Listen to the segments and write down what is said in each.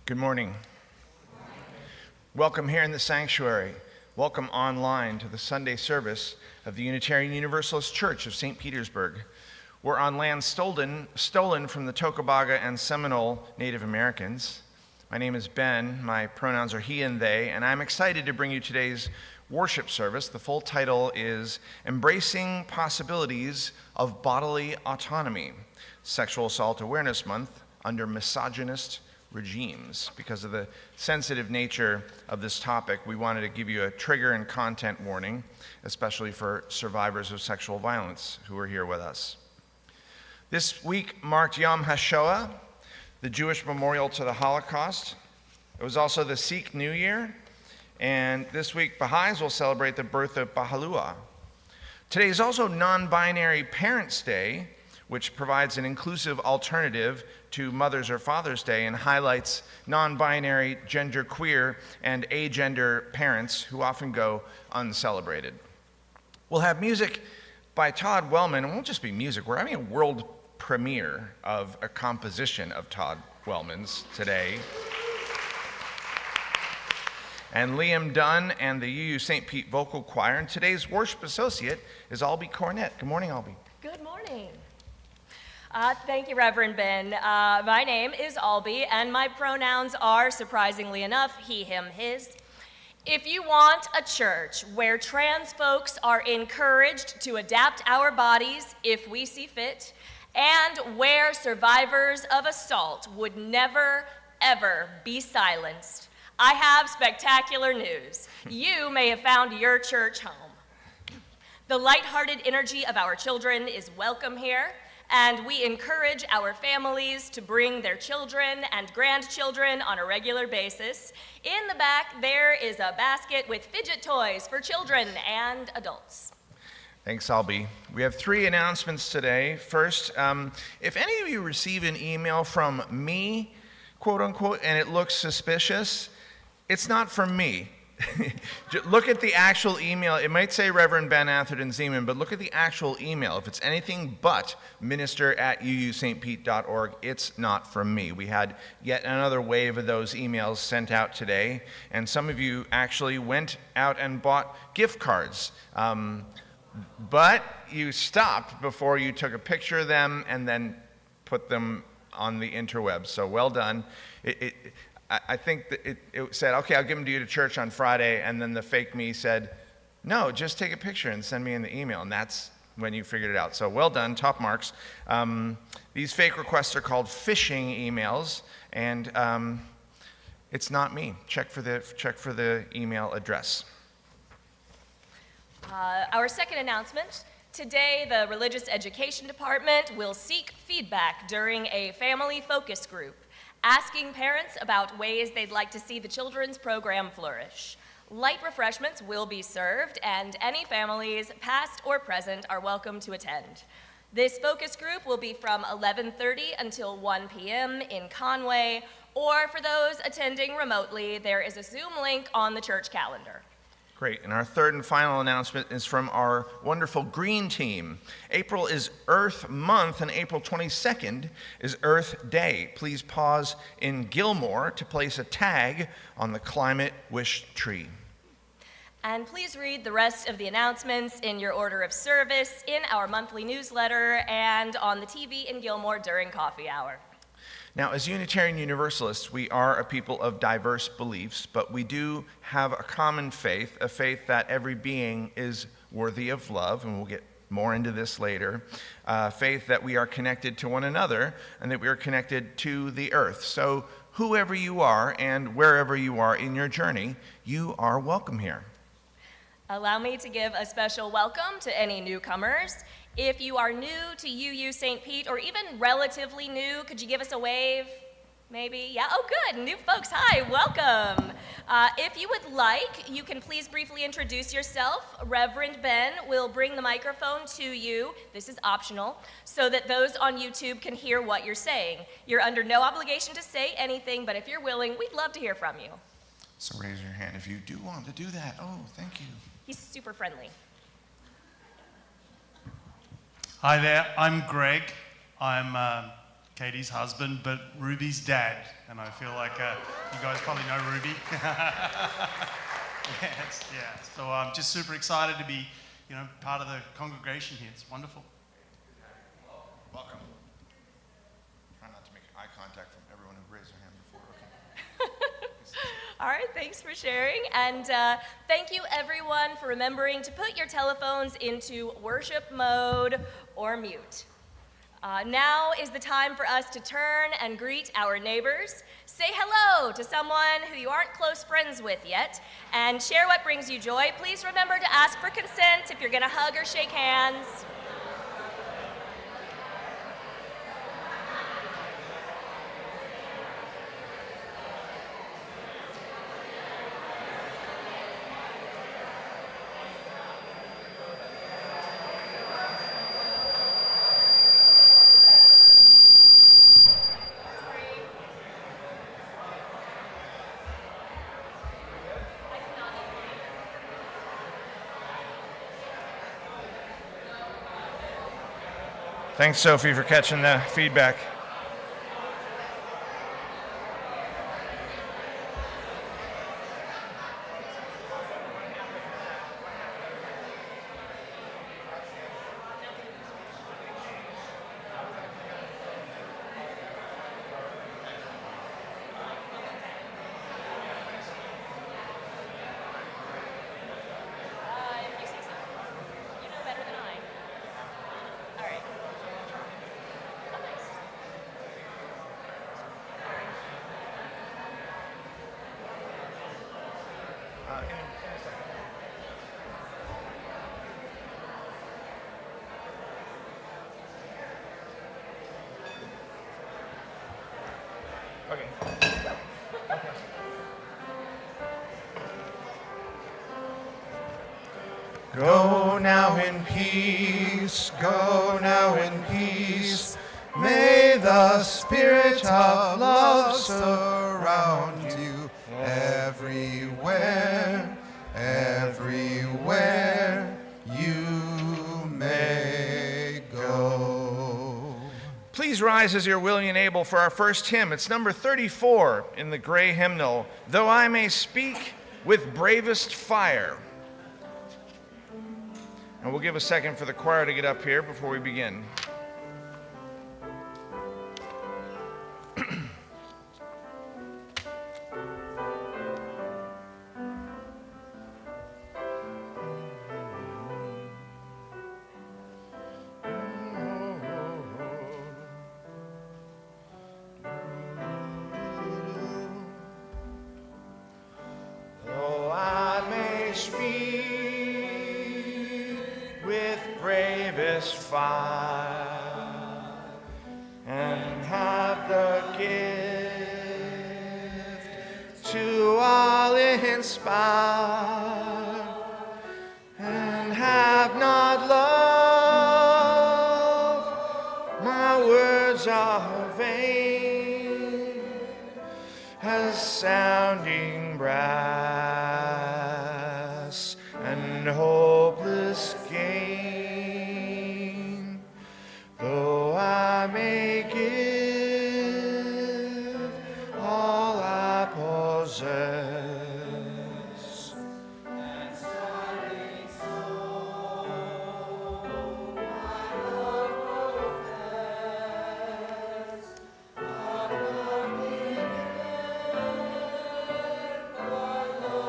Good morning. Welcome here in the sanctuary. Welcome online to the Sunday service of the Unitarian Universalist Church of St. Petersburg. We're on land stolen from the Tocobaga and Seminole Native Americans. My name is Ben, my pronouns are he and they, and I'm excited to bring you today's worship service. The full title is Embracing Possibilities of Bodily Autonomy, Sexual Assault Awareness Month under Misogynist Regimes. Because of the sensitive nature of this topic, we wanted to give you a trigger and content warning, especially for survivors of sexual violence who are here with us. This week marked Yom HaShoah, the Jewish memorial to the Holocaust. It was also the Sikh New Year, and this week Baha'is will celebrate the birth of Baha'u'llah. Today is also Non-Binary Parents' Day, which provides an inclusive alternative to Mother's or Father's Day and highlights non-binary, genderqueer, and agender parents who often go uncelebrated. We'll have music by Todd Wellman. It won't just be music. We're having a world premiere of a composition of Todd Wellman's today. And Liam Dunn and the UU St. Pete Vocal Choir. And today's worship associate is Albie Cornett. Good morning, Albie. Good morning. Thank you, Reverend Ben. My name is Albie, and my pronouns are, surprisingly enough, he, him, his. If you want a church where trans folks are encouraged to adapt our bodies if we see fit, and where survivors of assault would never, ever be silenced, I have spectacular news. You may have found your church home. The lighthearted energy of our children is welcome here, and we encourage our families to bring their children and grandchildren on a regular basis. In the back, there is a basket with fidget toys for children and adults. Thanks, Albie. We have 3 announcements today. First, if any of you receive an email from me, quote unquote, and it looks suspicious, it's not from me. Look at the actual email. It might say Reverend Ben Atherton Zeman, but look at the actual email. If it's anything but minister@uustpete.org, it's not from me. We had yet another wave of those emails sent out today, and some of you actually went out and bought gift cards. But you stopped before you took a picture of them and then put them on the interwebs, so well done. I think that it said, okay, I'll give them to you to church on Friday, and then the fake me said, no, just take a picture and send me in the email, and that's when you figured it out. So well done, top marks. These fake requests are called phishing emails, and it's not me. Check for the email address. Our second announcement. Today, the Religious Education Department will seek feedback during a family focus group, asking parents about ways they'd like to see the children's program flourish. Light refreshments will be served, and any families, past or present, are welcome to attend. This focus group will be from 11:30 until 1 p.m. in Conway, or for those attending remotely, there is a Zoom link on the church calendar. Great, and our third and final announcement is from our wonderful green team. April is Earth Month, and April 22nd is Earth Day. Please pause in Gilmore to place a tag on the Climate Wish tree. And please read the rest of the announcements in your order of service, in our monthly newsletter, and on the TV in Gilmore during coffee hour. Now, as Unitarian Universalists, we are a people of diverse beliefs, but we do have a common faith, a faith that every being is worthy of love, and we'll get more into this later. Faith that we are connected to one another, and that we are connected to the earth. So whoever you are and wherever you are in your journey, you are welcome here. Allow me to give a special welcome to any newcomers. If you are new to UU St. Pete, or even relatively new, could you give us a wave? Maybe? Yeah? Oh, good. New folks. Hi. Welcome. If you would like, you can please briefly introduce yourself. Reverend Ben will bring the microphone to you. This is optional, so that those on YouTube can hear what you're saying. You're under no obligation to say anything, but if you're willing, we'd love to hear from you. So raise your hand if you do want to do that. Oh, thank you. He's super friendly. Hi there, I'm Greg. I'm Katie's husband, but Ruby's dad. And I feel like you guys probably know Ruby. Yes, yeah. So I'm just super excited to be, part of the congregation here. It's wonderful. Welcome. Try not to make eye contact from everyone who raised their hand before. Okay. All right, thanks for sharing. And thank you, everyone, for remembering to put your telephones into worship mode or mute. Now is the time for us to turn and greet our neighbors, say hello to someone who you aren't close friends with yet, and share what brings you joy. Please remember to ask for consent if you're going to hug or shake hands. Thanks, Sophie, for catching the feedback. If you say so. You know better than I. All right. Oh, nice. Okay. Go now in peace, go now in peace. May the spirit of love surround you everywhere, everywhere you may go. Please rise as you're willing and able for our first hymn. It's number 34 in the gray hymnal, Though I May Speak with Bravest Fire. And we'll give a second for the choir to get up here before we begin. Though I may speak with bravest fire and have the gift to all inspire and have not love, my words are vain as sounding brass and hopeless gain. Though I may give all I possess, and starting soul my love profess, not nothing but love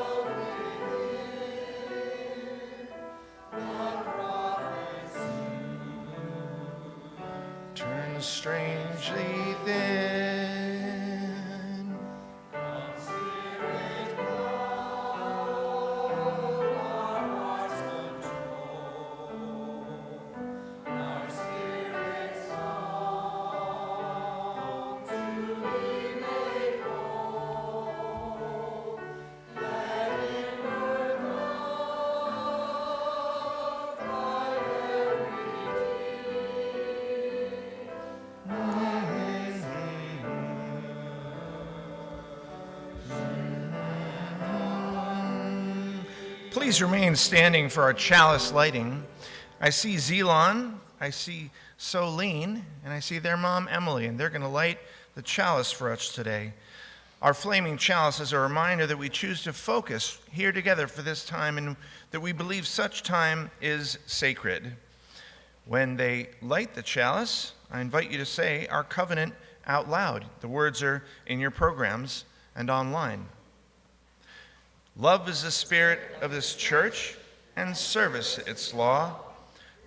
turn strangely thin. Spirit, our hearts control, our spirits long to be made whole. Let inward love guide every Please remain standing for our chalice lighting. I see Zelon, I see Solene, and I see their mom, Emily, and they're going to light the chalice for us today. Our flaming chalice is a reminder that we choose to focus here together for this time and that we believe such time is sacred. When they light the chalice, I invite you to say our covenant out loud. The words are in your programs and online. Love is the spirit of this church, and service its law.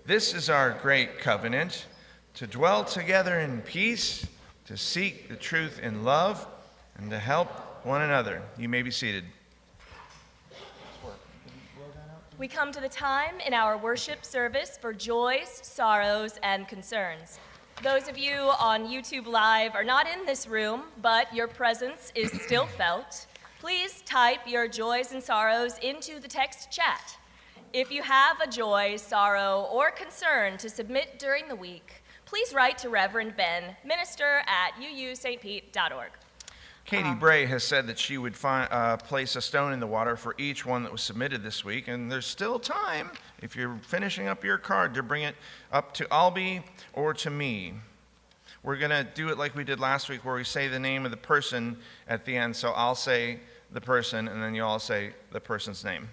This is our great covenant, to dwell together in peace, to seek the truth in love, and to help one another. You may be seated. We come to the time in our worship service for joys, sorrows, and concerns. Those of you on YouTube Live are not in this room, but your presence is still felt. Please type your joys and sorrows into the text chat. If you have a joy, sorrow, or concern to submit during the week, please write to Reverend Ben, minister at uustpete.org. Katie Bray has said that she would place a stone in the water for each one that was submitted this week, and there's still time, if you're finishing up your card, to bring it up to Albie or to me. We're going to do it like we did last week, where we say the name of the person at the end. So I'll say the person, and then you all say the person's name.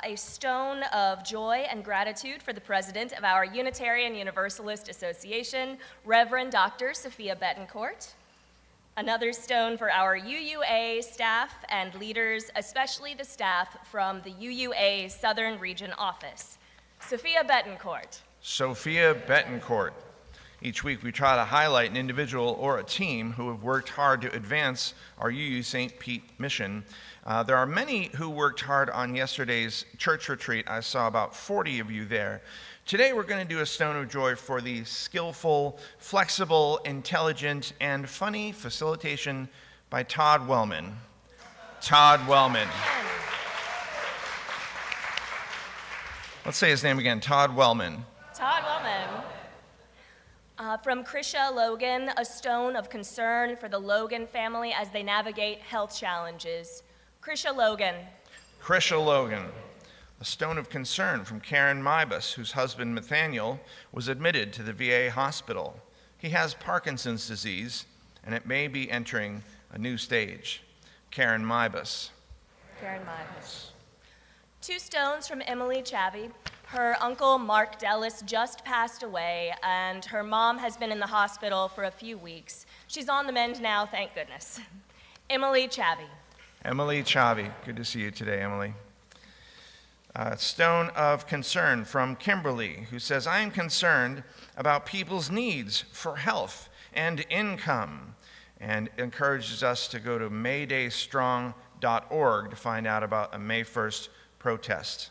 A stone of joy and gratitude for the president of our Unitarian Universalist Association, Reverend Dr. Sophia Betancourt. Another stone for our UUA staff and leaders, especially the staff from the UUA Southern Region Office. Sophia Betancourt. Sophia Betancourt. Each week we try to highlight an individual or a team who have worked hard to advance our UU St. Pete mission. There are many who worked hard on yesterday's church retreat. I saw about 40 of you there. Today we're going to do a stone of joy for the skillful, flexible, intelligent, and funny facilitation by Todd Wellman. Todd Wellman. Let's say his name again, Todd Wellman. Todd Wellman. From Krisha Logan, a stone of concern for the Logan family as they navigate health challenges. Krisha Logan. Krisha Logan. A stone of concern from Karen Mybus, whose husband Nathaniel was admitted to the VA hospital. He has Parkinson's disease, and it may be entering a new stage. Karen Mybus. Karen Mybus. Two stones from Emily Chavy. Her uncle, Mark Dellis, just passed away, and her mom has been in the hospital for a few weeks. She's on the mend now, thank goodness. Emily Chavy. Emily Chavy. Good to see you today, Emily. Stone of concern from Kimberly, who says, I am concerned about people's needs for health and income, and encourages us to go to maydaystrong.org to find out about a May 1st protest.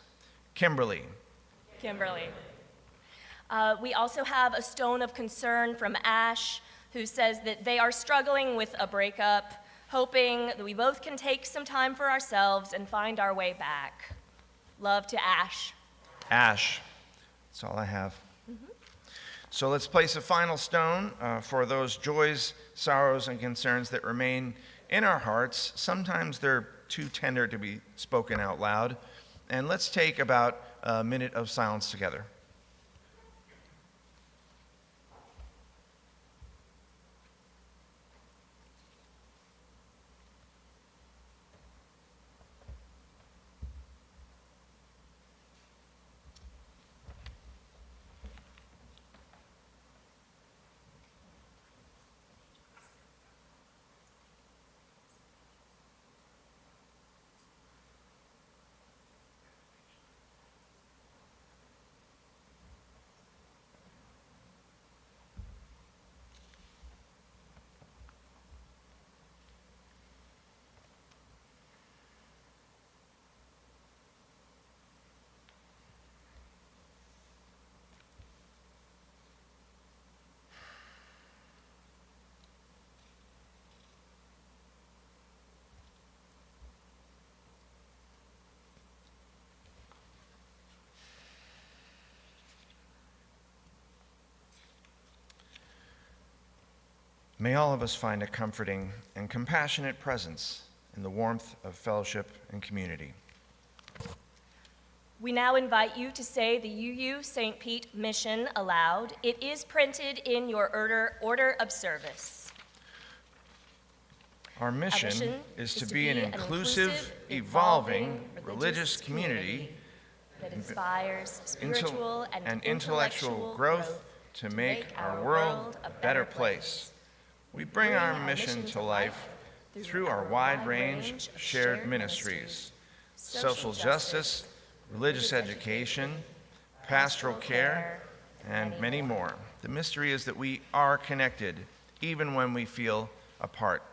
Kimberly. Kimberly. We also have a stone of concern from Ash, who says that they are struggling with a breakup, hoping that we both can take some time for ourselves and find our way back. Love to Ash. Ash. That's all I have. So let's place a final stone for those joys, sorrows, and concerns that remain in our hearts. Sometimes they're too tender to be spoken out loud. And let's take about a minute of silence together. May all of us find a comforting and compassionate presence in the warmth of fellowship and community. We now invite you to say the UU St. Pete mission aloud. It is printed in your order of service. Our mission is to be an inclusive, evolving, religious community that inspires spiritual and intellectual growth to make our world a better place. We bring our mission to life through our wide range of shared ministries: social justice, religious education, pastoral care, and many more. The mystery is that we are connected, even when we feel apart.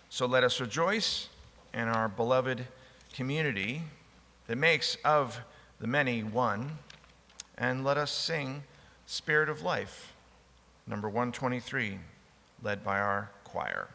So let us rejoice in our beloved community that makes of the many one, and let us sing Spirit of Life, number 123, led by our choir.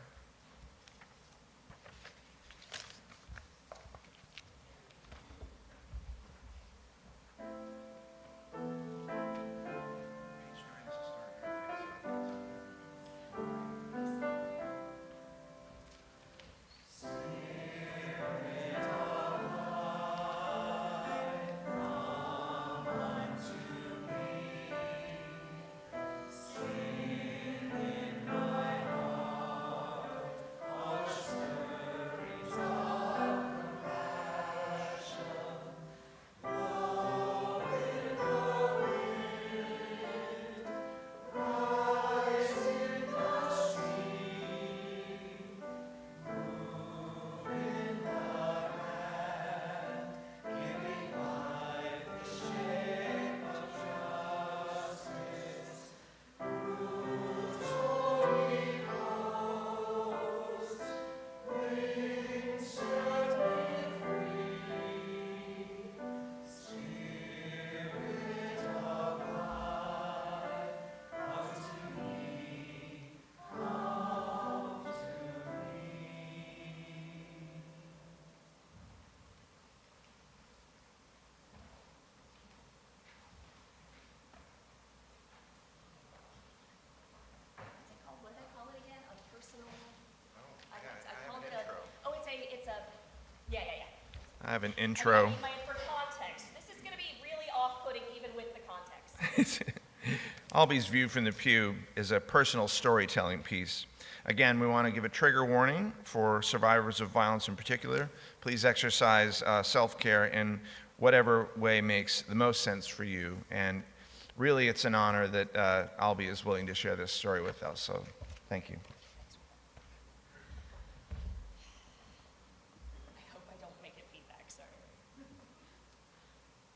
I have an intro. For context, this is going to be really off-putting even with the context. Albie's View from the Pew is a personal storytelling piece. Again, we want to give a trigger warning for survivors of violence in particular. Please exercise self-care in whatever way makes the most sense for you. And really, it's an honor that Albie is willing to share this story with us. So thank you.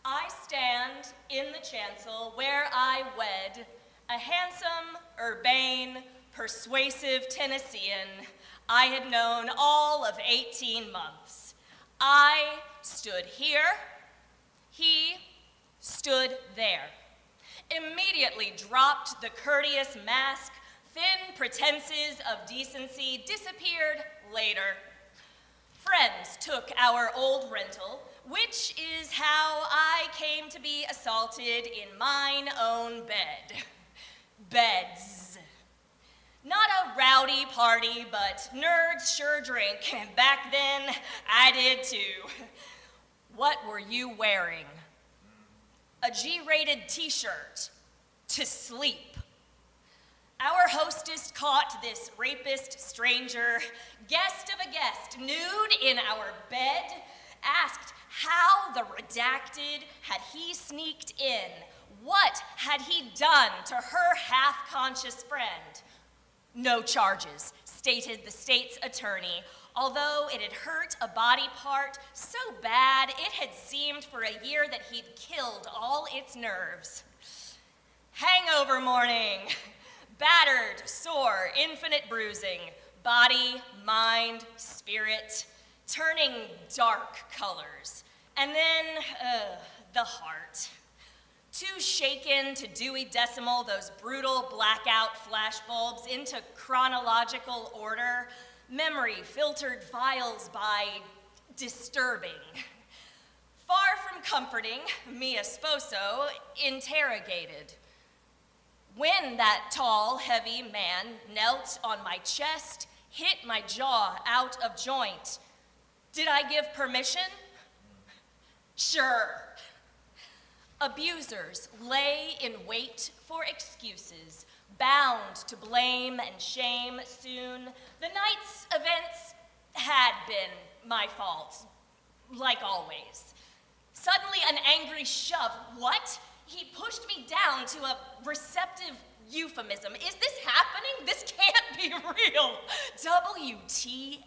I stand in the chancel where I wed a handsome, urbane, persuasive Tennessean I had known all of 18 months. I stood here, he stood there. Immediately dropped the courteous mask, thin pretenses of decency disappeared later. Friends took our old rental, which is how I came to be assaulted in mine own bed. Beds. Not a rowdy party, but nerds sure drink, and back then I did too. What were you wearing? A G-rated t-shirt to sleep. Our hostess caught this rapist stranger, guest of a guest, nude in our bed, asked how the redacted had he sneaked in? What had he done to her half-conscious friend? No charges, stated the state's attorney, although it had hurt a body part so bad it had seemed for a year that he'd killed all its nerves. Hangover morning, battered, sore, infinite bruising, body, mind, spirit, turning dark colors, and then the heart. Too shaken to Dewey Decimal those brutal blackout flashbulbs into chronological order, memory filtered files by disturbing. Far from comforting, mia sposo interrogated. When that tall, heavy man knelt on my chest, hit my jaw out of joint, did I give permission? Sure. Abusers lay in wait for excuses, bound to blame and shame soon. The night's events had been my fault, like always. Suddenly an angry shove. What? He pushed me down to a receptive euphemism. Is this happening? This can't be real. WTF.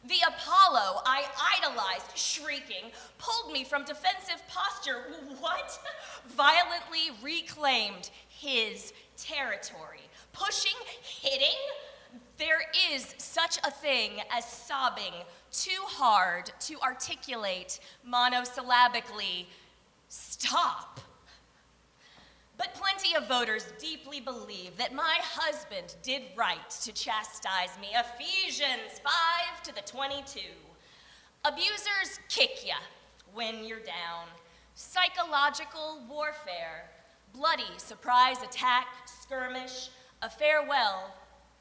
The Apollo I idolized, shrieking, pulled me from defensive posture. What? Violently reclaimed his territory. Pushing, hitting? There is such a thing as sobbing too hard to articulate monosyllabically, stop. But plenty of voters deeply believe that my husband did right to chastise me. Ephesians 5:22. Abusers kick ya when you're down. Psychological warfare, bloody surprise attack, skirmish, a farewell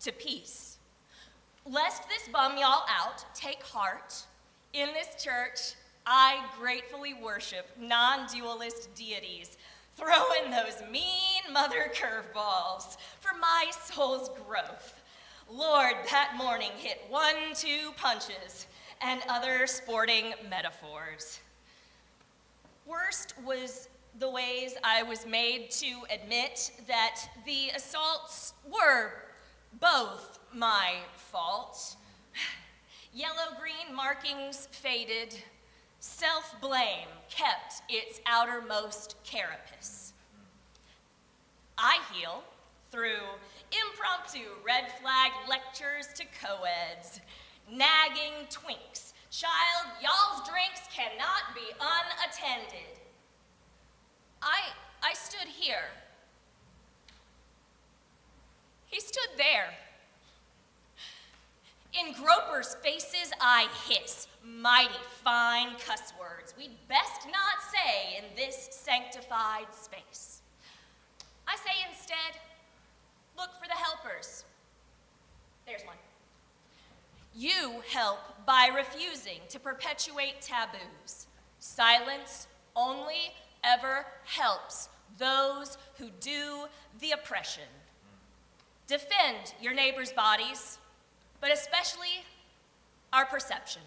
to peace. Lest this bum y'all out, take heart. In this church, I gratefully worship non-dualist deities. Throw in those mean mother curveballs for my soul's growth. Lord, that morning hit 1-2 punches and other sporting metaphors. Worst was the ways I was made to admit that the assaults were both my fault. Yellow-green markings faded. Self-blame kept its outermost carapace. I heal through impromptu red flag lectures to co-eds, nagging twinks. Child, y'all's drinks cannot be unattended. I stood here. He stood there. In gropers' faces I hiss, mighty fine cuss words we'd best not say in this sanctified space. I say instead, look for the helpers. There's one. You help by refusing to perpetuate taboos. Silence only ever helps those who do the oppression. Defend your neighbor's bodies, but especially our perception.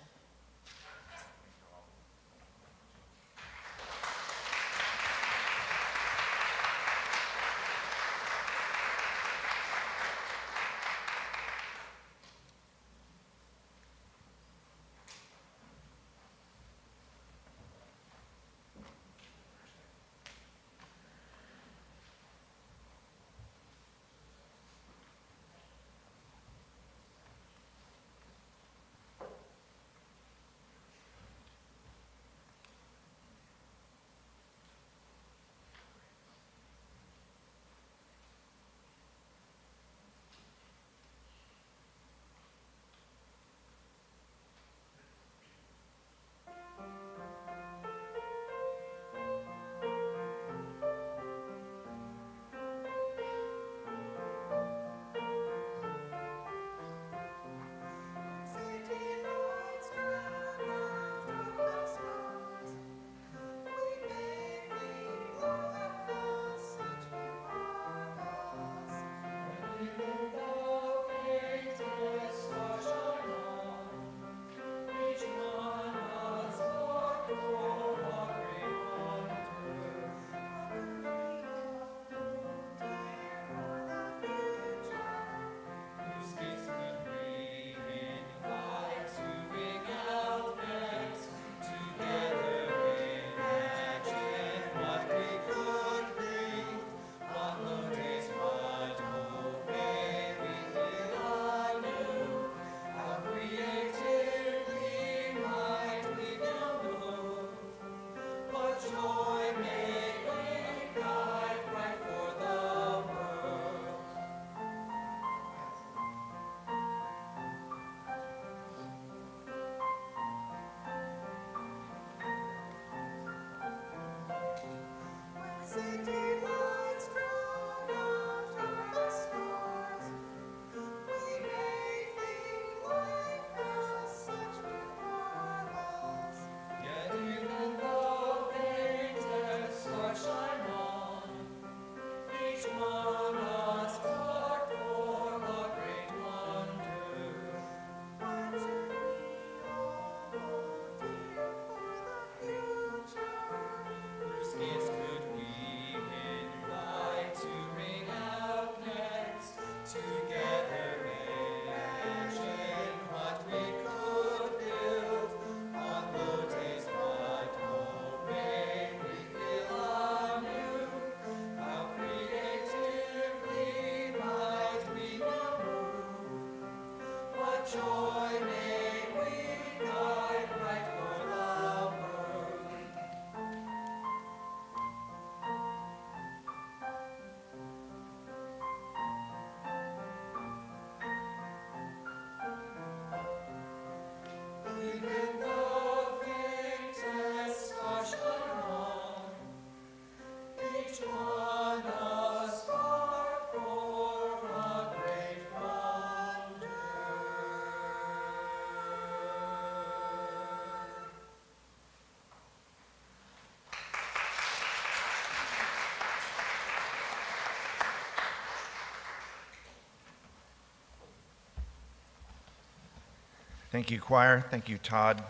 Thank you, choir. Thank you, Todd.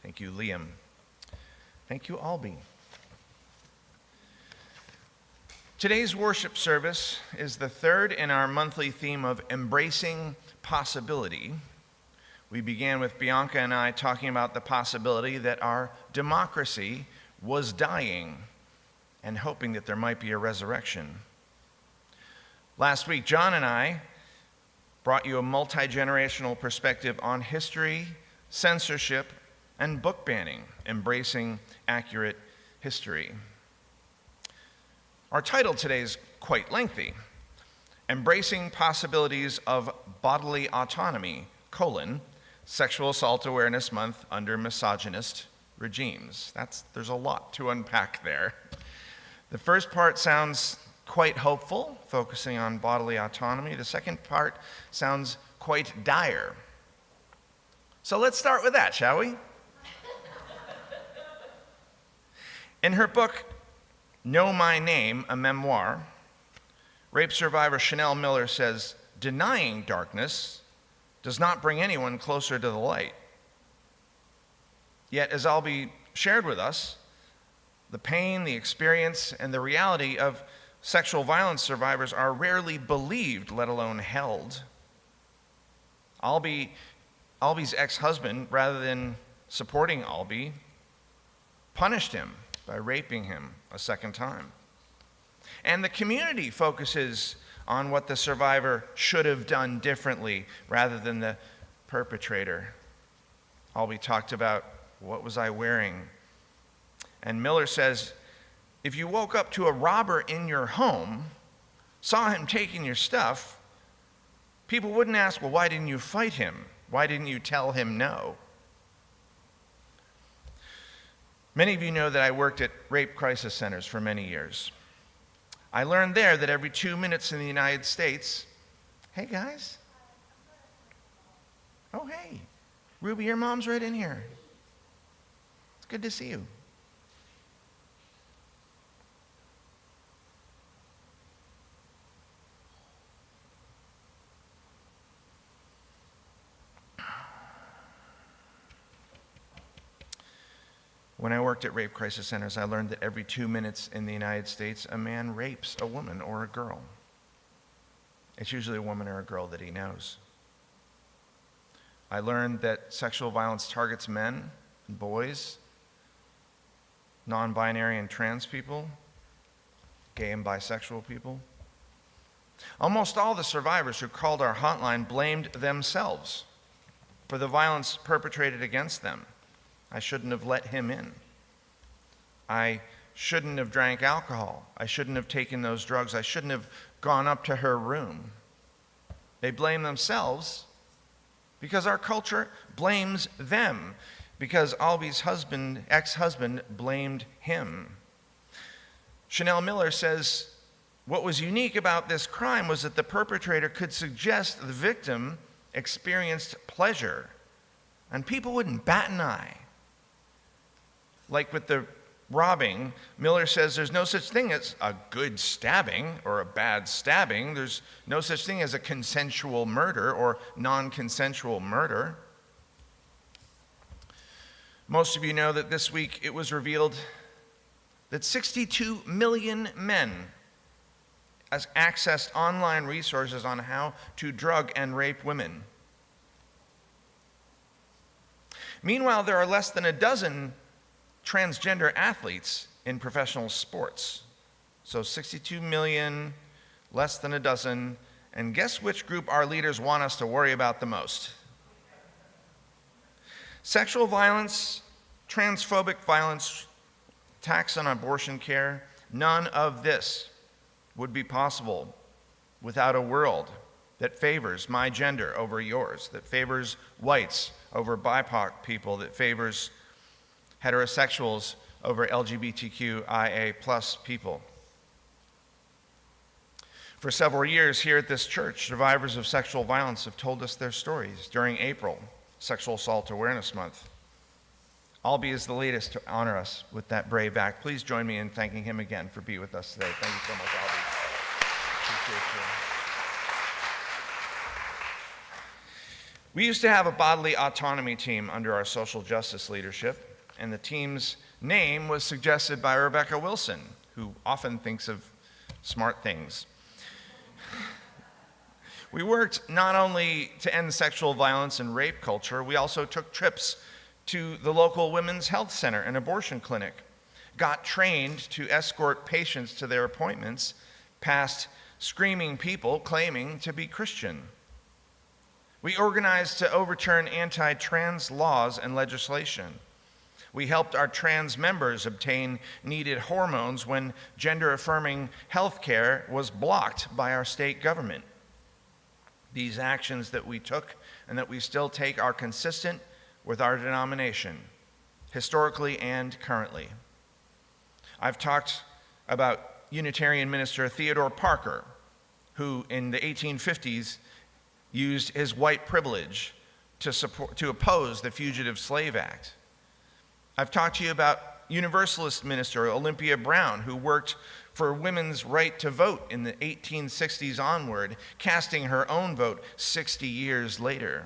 Thank you, Liam. Thank you, Albie. Today's worship service is the third in our monthly theme of embracing possibility. We began with Bianca and I talking about the possibility that our democracy was dying and hoping that there might be a resurrection. Last week, John and I brought you a multi-generational perspective on history, censorship, and book banning, embracing accurate history. Our title today is quite lengthy, Embracing Possibilities of Bodily Autonomy, Sexual Assault Awareness Month under Misogynist Regimes. There's a lot to unpack there. The first part sounds quite hopeful, focusing on bodily autonomy. The second part sounds quite dire. So let's start with that, shall we? In her book, Know My Name, a memoir, rape survivor Chanel Miller says, denying darkness does not bring anyone closer to the light. Yet, as Albie shared with us, the pain, the experience, and the reality of sexual violence survivors are rarely believed, let alone held. Albie's ex-husband, rather than supporting Albie, punished him by raping him a second time. And the community focuses on what the survivor should have done differently rather than the perpetrator. Albie talked about, what was I wearing? And Miller says, if you woke up to a robber in your home, saw him taking your stuff, people wouldn't ask, well, why didn't you fight him? Why didn't you tell him no? Many of you know that I worked at rape crisis centers for many years. I learned there that every 2 minutes in the United States, hey guys. Oh, hey. Ruby, your mom's right in here. It's good to see you. When I worked at rape crisis centers, I learned that every 2 minutes in the United States, a man rapes a woman or a girl. It's usually a woman or a girl that he knows. I learned that sexual violence targets men and boys, non-binary and trans people, gay and bisexual people. Almost all the survivors who called our hotline blamed themselves for the violence perpetrated against them. I shouldn't have let him in. I shouldn't have drank alcohol. I shouldn't have taken those drugs. I shouldn't have gone up to her room. They blame themselves because our culture blames them, because Albie's ex-husband blamed him. Chanel Miller says, what was unique about this crime was that the perpetrator could suggest the victim experienced pleasure, and people wouldn't bat an eye. Like with the robbing, Miller says there's no such thing as a good stabbing or a bad stabbing. There's no such thing as a consensual murder or non-consensual murder. Most of you know that this week it was revealed that 62 million men has accessed online resources on how to drug and rape women. Meanwhile, there are less than a dozen transgender athletes in professional sports. So 62 million, less than a dozen, and guess which group our leaders want us to worry about the most? Sexual violence, transphobic violence, attacks on abortion care, none of this would be possible without a world that favors my gender over yours, that favors whites over BIPOC people, that favors heterosexuals over LGBTQIA plus people. For several years here at this church, survivors of sexual violence have told us their stories during April, Sexual Assault Awareness Month. Albie is the latest to honor us with that brave act. Please join me in thanking him again for being with us today. Thank you so much, Albie. Appreciate you. We used to have a Bodily Autonomy team under our social justice leadership, and the team's name was suggested by Rebecca Wilson, who often thinks of smart things. We worked not only to end sexual violence and rape culture, we also took trips to the local women's health center and abortion clinic, got trained to escort patients to their appointments past screaming people claiming to be Christian. We organized to overturn anti-trans laws and legislation. We helped our trans members obtain needed hormones when gender-affirming health care was blocked by our state government. These actions that we took and that we still take are consistent with our denomination, historically and currently. I've talked about Unitarian minister Theodore Parker, who in the 1850s used his white privilege to oppose the Fugitive Slave Act. I've talked to you about Universalist minister Olympia Brown, who worked for women's right to vote in the 1860s onward, casting her own vote 60 years later.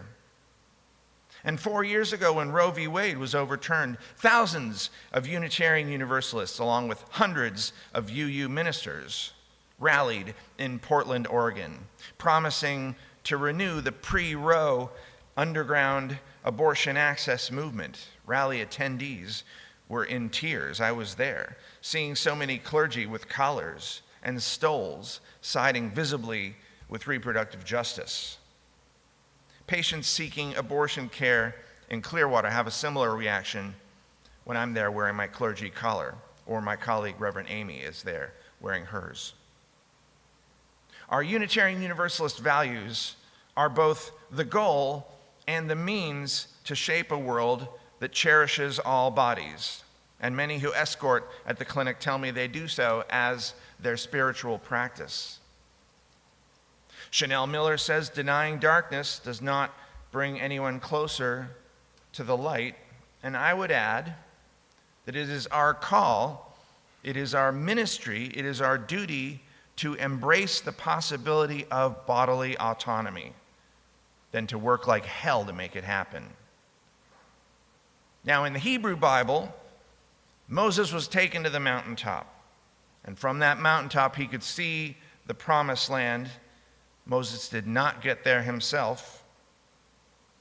And 4 years ago, when Roe v. Wade was overturned, thousands of Unitarian Universalists, along with hundreds of UU ministers, rallied in Portland, Oregon, promising to renew the pre-Roe underground abortion access movement. Rally attendees were in tears. I was there, seeing so many clergy with collars and stoles siding visibly with reproductive justice. Patients seeking abortion care in Clearwater have a similar reaction when I'm there wearing my clergy collar, or my colleague Reverend Amy is there wearing hers. Our Unitarian Universalist values are both the goal and the means to shape a world that cherishes all bodies. And many who escort at the clinic tell me they do so as their spiritual practice. Chanel Miller says denying darkness does not bring anyone closer to the light. And I would add that it is our call, it is our ministry, it is our duty to embrace the possibility of bodily autonomy than to work like hell to make it happen. Now, in the Hebrew Bible, Moses was taken to the mountaintop, and from that mountaintop he could see the promised land. Moses did not get there himself,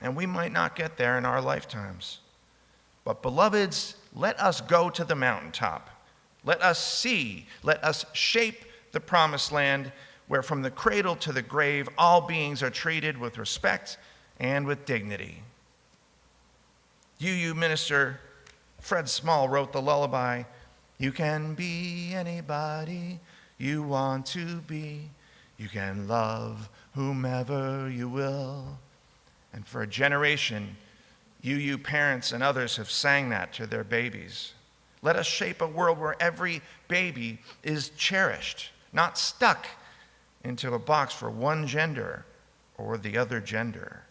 and we might not get there in our lifetimes. But beloveds, let us go to the mountaintop. Let us see, let us shape the promised land where from the cradle to the grave all beings are treated with respect and with dignity. UU minister Fred Small wrote the lullaby, "You can be anybody you want to be. You can love whomever you will." And for a generation, UU parents and others have sang that to their babies. Let us shape a world where every baby is cherished, not stuck into a box for one gender or the other gender.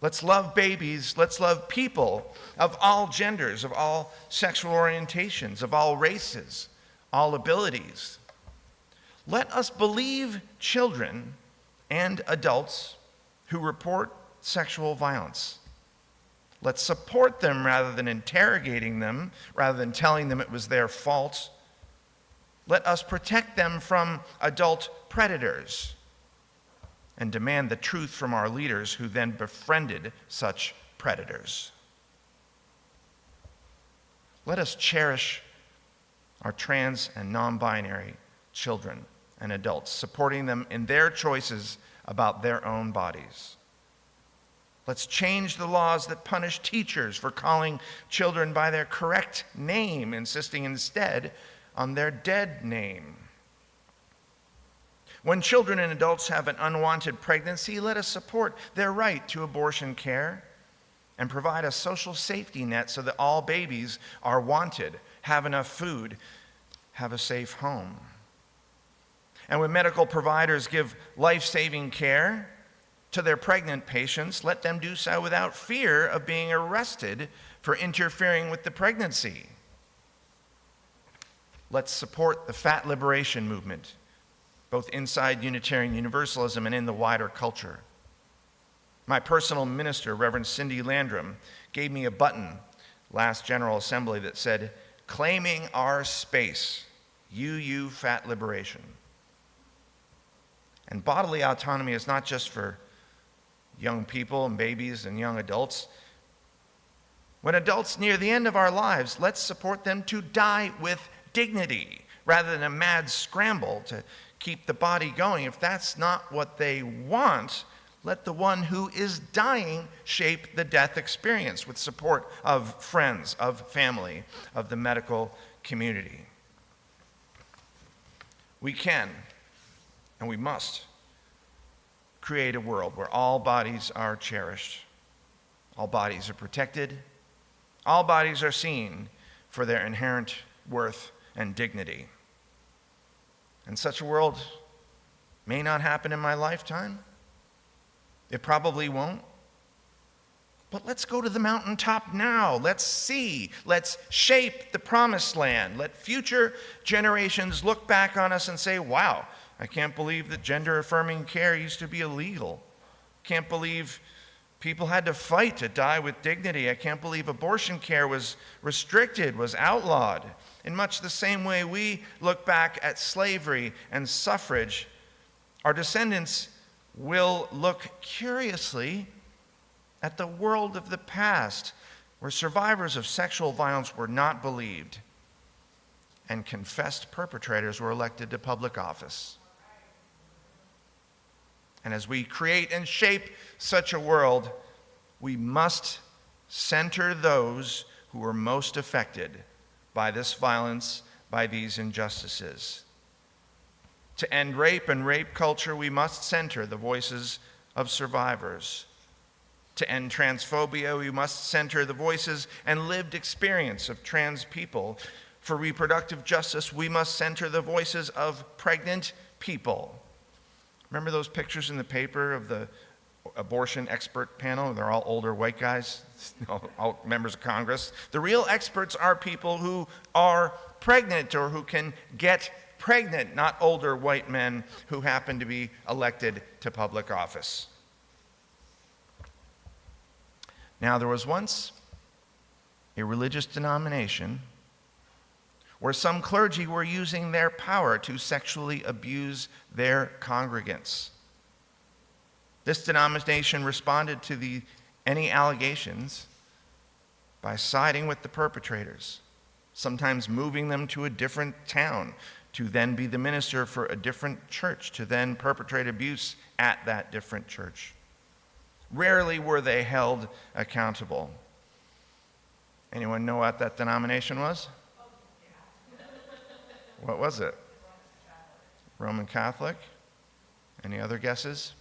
Let's love babies, let's love people of all genders, of all sexual orientations, of all races, all abilities. Let us believe children and adults who report sexual violence. Let's support them rather than interrogating them, rather than telling them it was their fault. Let us protect them from adult predators and demand the truth from our leaders who then befriended such predators. Let us cherish our trans and non-binary children and adults, supporting them in their choices about their own bodies. Let's change the laws that punish teachers for calling children by their correct name, insisting instead on their dead name. When children and adults have an unwanted pregnancy, let us support their right to abortion care and provide a social safety net so that all babies are wanted, have enough food, have a safe home. And when medical providers give life-saving care to their pregnant patients, let them do so without fear of being arrested for interfering with the pregnancy. Let's support the fat liberation movement, both inside Unitarian Universalism and in the wider culture. My personal minister, Reverend Cindy Landrum, gave me a button last General Assembly that said, "Claiming our space, UU Fat Liberation." And bodily autonomy is not just for young people and babies and young adults. When adults near the end of our lives, let's support them to die with dignity rather than a mad scramble to keep the body going. If that's not what they want, let the one who is dying shape the death experience with support of friends, of family, of the medical community. We can and we must create a world where all bodies are cherished, all bodies are protected, all bodies are seen for their inherent worth and dignity. And such a world may not happen in my lifetime. It probably won't. But let's go to the mountaintop now. Let's see. Let's shape the promised land. Let future generations look back on us and say, wow, I can't believe that gender-affirming care used to be illegal. Can't believe people had to fight to die with dignity. I can't believe abortion care was restricted, was outlawed. In much the same way we look back at slavery and suffrage, our descendants will look curiously at the world of the past, where survivors of sexual violence were not believed and confessed perpetrators were elected to public office. And as we create and shape such a world, we must center those who are most affected by this violence, by these injustices. To end rape and rape culture, we must center the voices of survivors. To end transphobia, we must center the voices and lived experience of trans people. For reproductive justice, we must center the voices of pregnant people. Remember those pictures in the paper of the abortion expert panel? They're all older white guys, all members of Congress. The real experts are people who are pregnant or who can get pregnant, not older white men who happen to be elected to public office. Now, there was once a religious denomination where some clergy were using their power to sexually abuse their congregants. This denomination responded to any allegations by siding with the perpetrators, sometimes moving them to a different town to then be the minister for a different church, to then perpetrate abuse at that different church. Rarely were they held accountable. Anyone know what that denomination was? What was it? Roman Catholic? Any other guesses?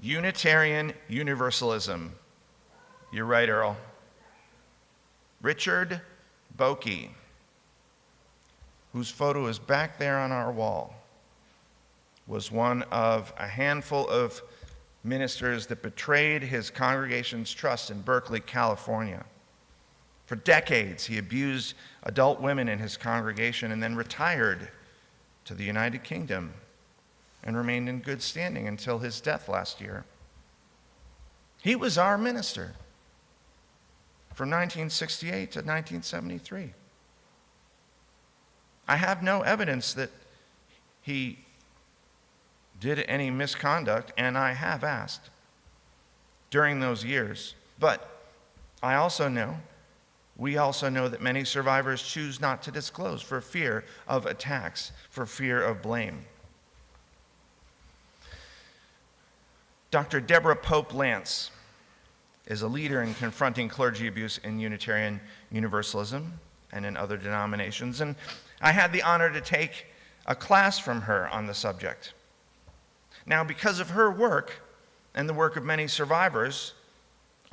Unitarian Universalism. You're right, Earl. Richard Bokey, whose photo is back there on our wall, was one of a handful of ministers that betrayed his congregation's trust in Berkeley, California. For decades, he abused adult women in his congregation and then retired to the United Kingdom and remained in good standing until his death last year. He was our minister from 1968 to 1973. I have no evidence that he did any misconduct, and I have asked during those years. But we also know that many survivors choose not to disclose for fear of attacks, for fear of blame. Dr. Deborah Pope Lance is a leader in confronting clergy abuse in Unitarian Universalism and in other denominations, and I had the honor to take a class from her on the subject. Now, because of her work and the work of many survivors,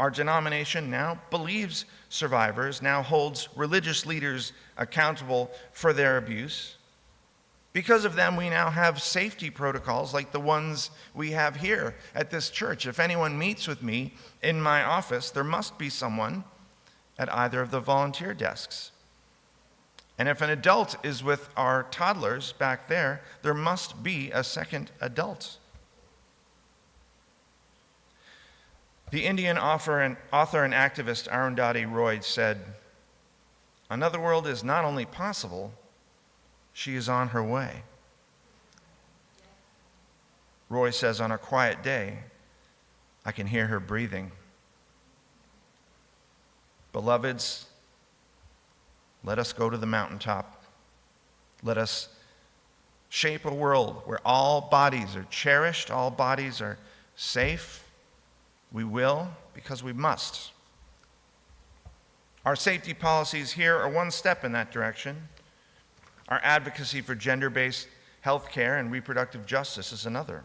our denomination now believes survivors, now holds religious leaders accountable for their abuse. Because of them, we now have safety protocols like the ones we have here at this church. If anyone meets with me in my office, there must be someone at either of the volunteer desks. And if an adult is with our toddlers back there, there must be a second adult. The Indian author and activist Arundhati Roy said, "Another world is not only possible, she is on her way." Roy says, on a quiet day, I can hear her breathing. Beloveds, let us go to the mountaintop. Let us shape a world where all bodies are cherished, all bodies are safe. We will because we must. Our safety policies here are one step in that direction. Our advocacy for gender-based health care and reproductive justice is another.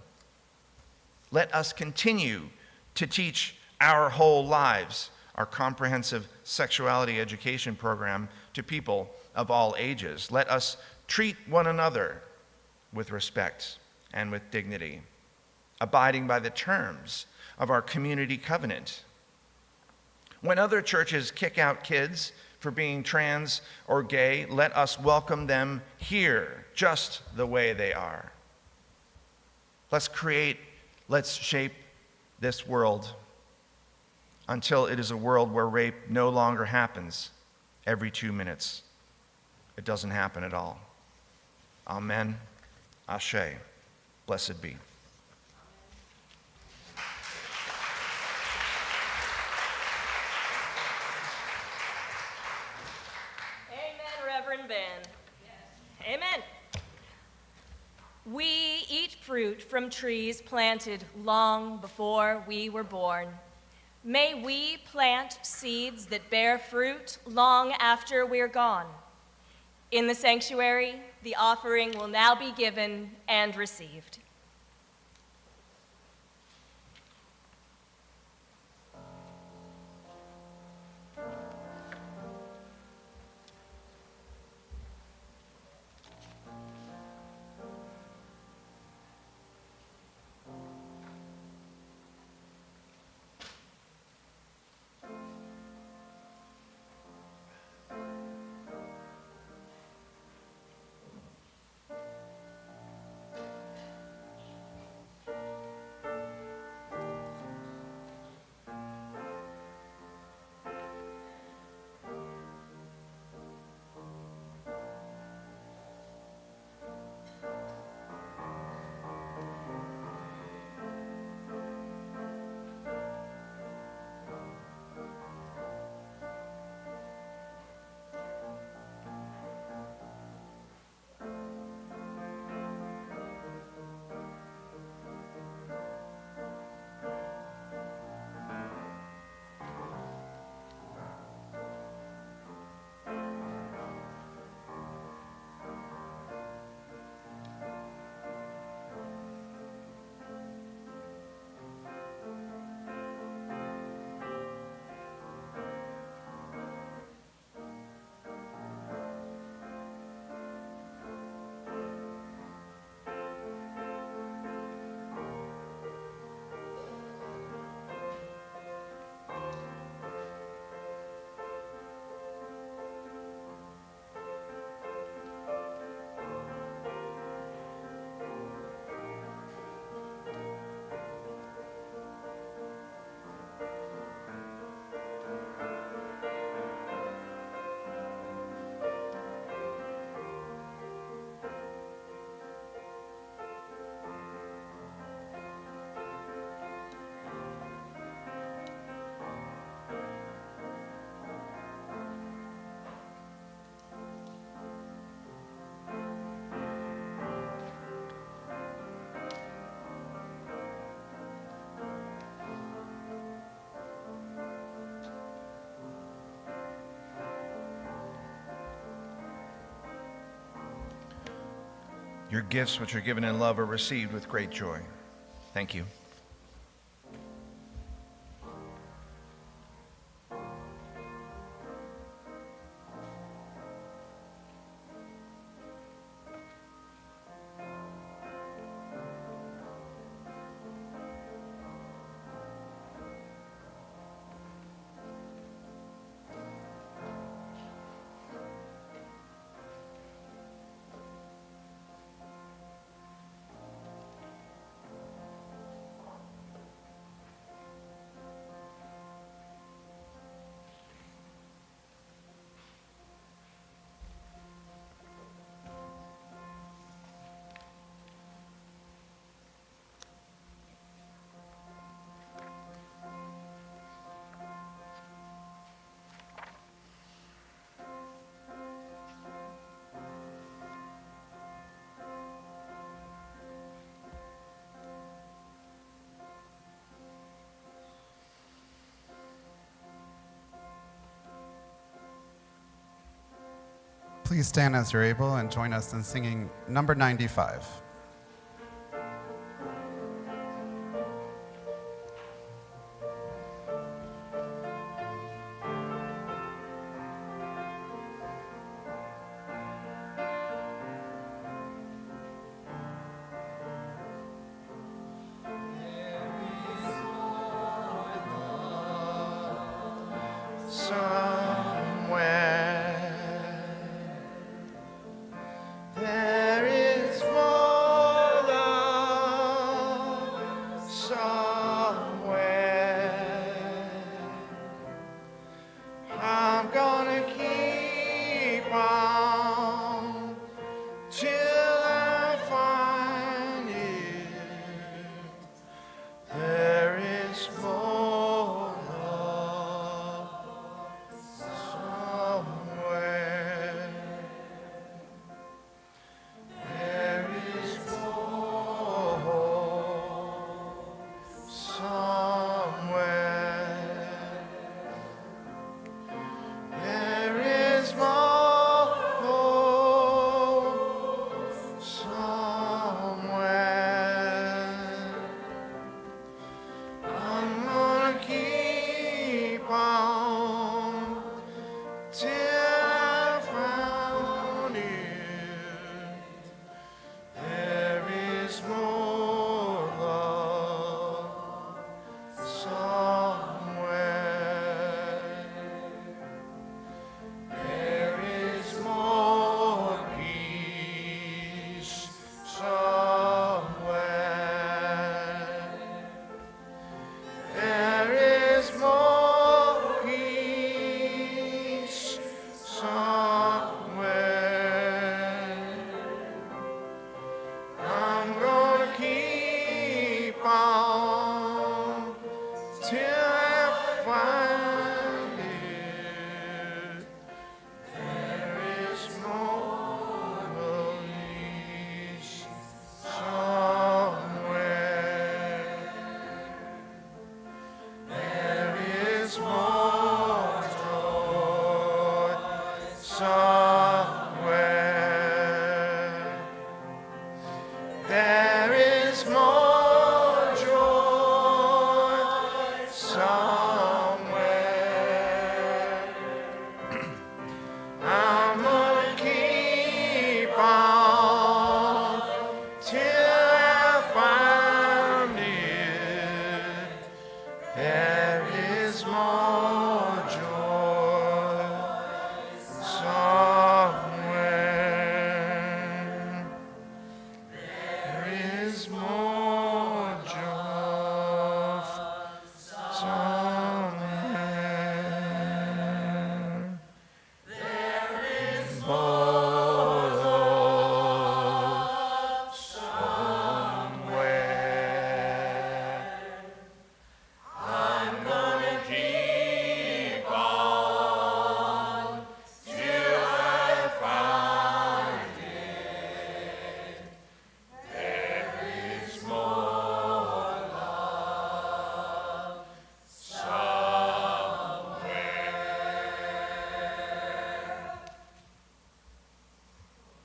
Let us continue to teach Our Whole Lives, our comprehensive sexuality education program, to people of all ages. Let us treat one another with respect and with dignity, abiding by the terms of our community covenant. When other churches kick out kids for being trans or gay, let us welcome them here, just the way they are. Let's shape this world until it is a world where rape no longer happens every 2 minutes. It doesn't happen at all. Amen. Ashe. Blessed be. Amen. We eat fruit from trees planted long before we were born. May we plant seeds that bear fruit long after we're gone. In the sanctuary, the offering will now be given and received. Your gifts, which are given in love, are received with great joy. Thank you. Please stand as you're able and join us in singing number 95.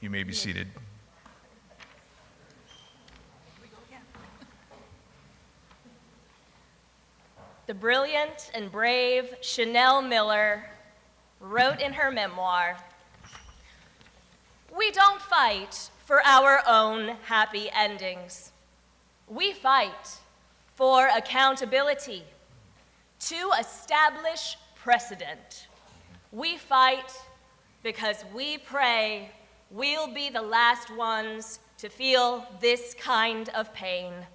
You may be seated. the brilliant and brave Chanel Miller wrote in her memoir, "We don't fight for our own happy endings. We fight for accountability, to establish precedent. We fight because we pray we'll be the last ones to feel this kind of pain."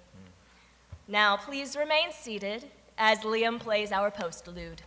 Now, please remain seated as Liam plays our postlude.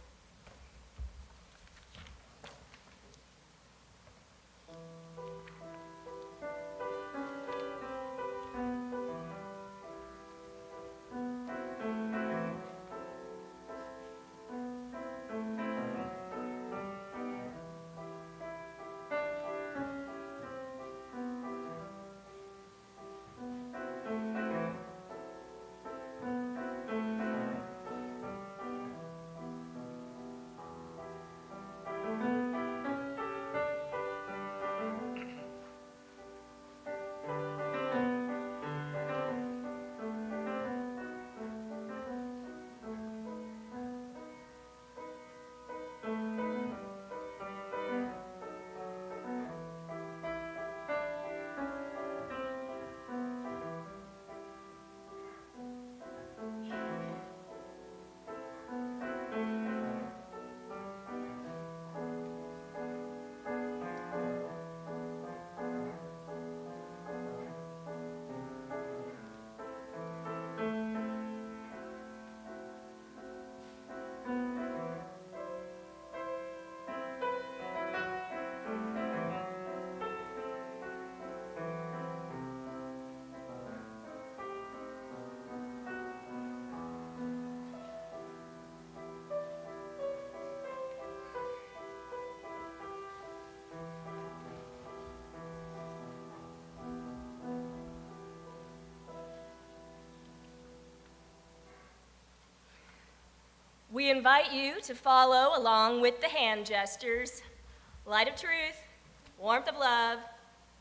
We invite you to follow along with the hand gestures, light of truth, warmth of love,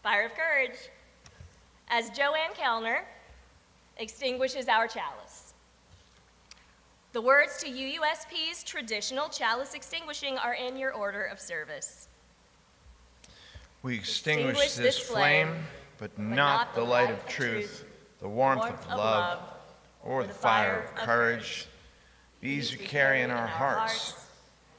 fire of courage, as Joanne Kellner extinguishes our chalice. The words to UUSP's traditional chalice extinguishing are in your order of service. We extinguish this flame, but not the light of truth, the warmth of love, or the fire of courage. These we carry in our hearts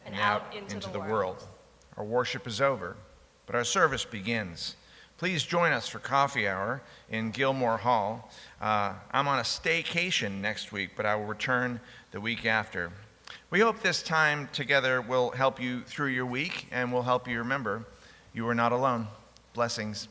and out into the world. Our worship is over, but our service begins. Please join us for coffee hour in Gilmore Hall. I'm on a staycation next week, but I will return the week after. We hope this time together will help you through your week and will help you remember you are not alone. Blessings.